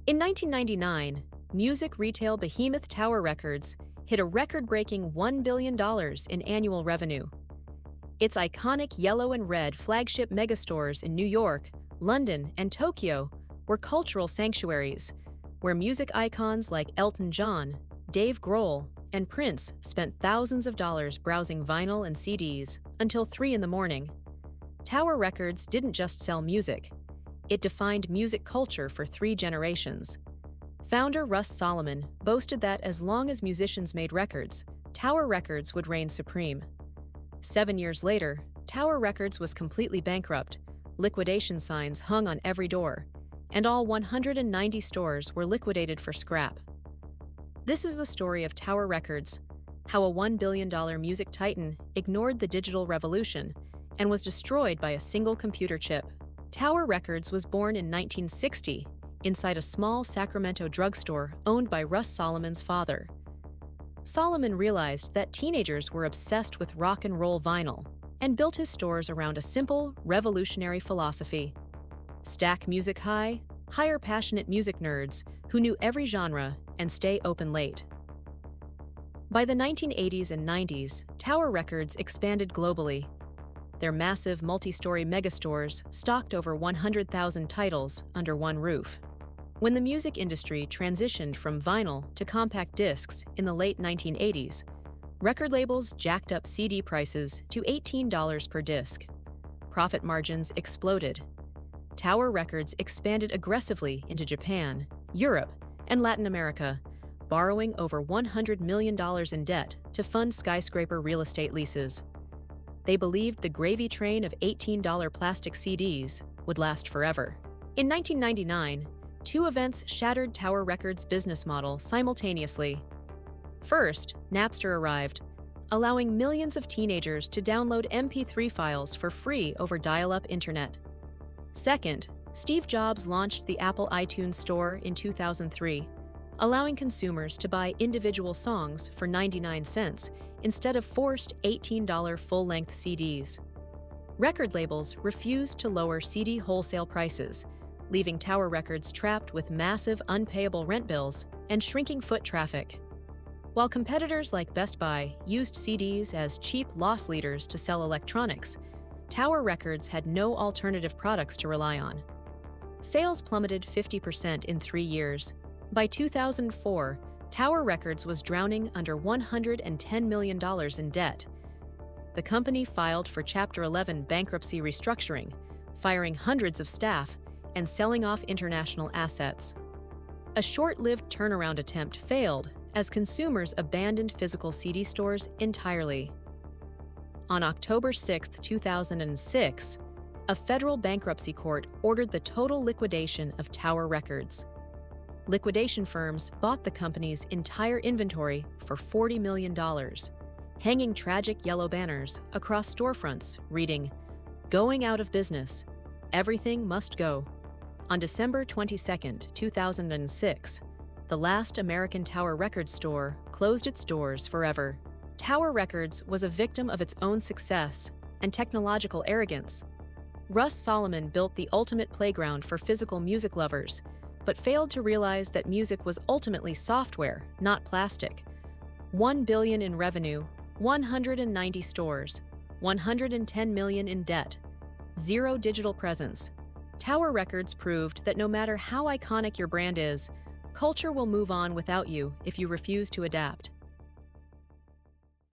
In 1999, music retail behemoth Tower Records hit a record-breaking $1 billion in annual revenue. Its iconic yellow and red flagship megastores in New York, London, and Tokyo were cultural sanctuaries, where music icons like Elton John, Dave Grohl, and Prince spent thousands of dollars browsing vinyl and CDs until 3 in the morning. Tower Records didn't just sell music. It defined music culture for 3 generations. Founder Russ Solomon boasted that as long as musicians made records, Tower Records would reign supreme. 7 years later, Tower Records was completely bankrupt. Liquidation signs hung on every door, and all 190 stores were liquidated for scrap. This is the story of Tower Records, how a $1 billion music titan ignored the digital revolution and was destroyed by a single computer chip. Tower Records was born in 1960 inside a small Sacramento drugstore owned by Russ Solomon's father. Solomon realized that teenagers were obsessed with rock and roll vinyl and built his stores around a simple, revolutionary philosophy. Stack music high, hire passionate music nerds who knew every genre, and stay open late. By the 1980s and 90s, Tower Records expanded globally. Their massive multi-story megastores stocked over 100,000 titles under one roof. When the music industry transitioned from vinyl to compact discs in the late 1980s, record labels jacked up CD prices to $18 per disc. Profit margins exploded. Tower Records expanded aggressively into Japan, Europe, and Latin America, borrowing over $100 million in debt to fund skyscraper real estate leases. They believed the gravy train of $18 plastic CDs would last forever. In 1999, 2 events shattered Tower Records' business model simultaneously. First, Napster arrived, allowing millions of teenagers to download MP3 files for free over dial-up internet. Second, Steve Jobs launched the Apple iTunes Store in 2003, allowing consumers to buy individual songs for 99 cents instead of forced $18 full-length CDs. Record labels refused to lower CD wholesale prices, leaving Tower Records trapped with massive unpayable rent bills and shrinking foot traffic. While competitors like Best Buy used CDs as cheap loss leaders to sell electronics, Tower Records had no alternative products to rely on. Sales plummeted 50% in 3 years. By 2004, Tower Records was drowning under $110 million in debt. The company filed for Chapter 11 bankruptcy restructuring, firing hundreds of staff and selling off international assets. A short-lived turnaround attempt failed as consumers abandoned physical CD stores entirely. On October 6, 2006, a federal bankruptcy court ordered the total liquidation of Tower Records. Liquidation firms bought the company's entire inventory for $40 million, hanging tragic yellow banners across storefronts reading, "Going out of business. Everything must go." On December 22, 2006, the last American Tower Records store closed its doors forever. Tower Records was a victim of its own success and technological arrogance. Russ Solomon built the ultimate playground for physical music lovers, but failed to realize that music was ultimately software, not plastic. $1 billion in revenue, 190 stores, $110 million in debt, 0 digital presence. Tower Records proved that no matter how iconic your brand is, culture will move on without you if you refuse to adapt.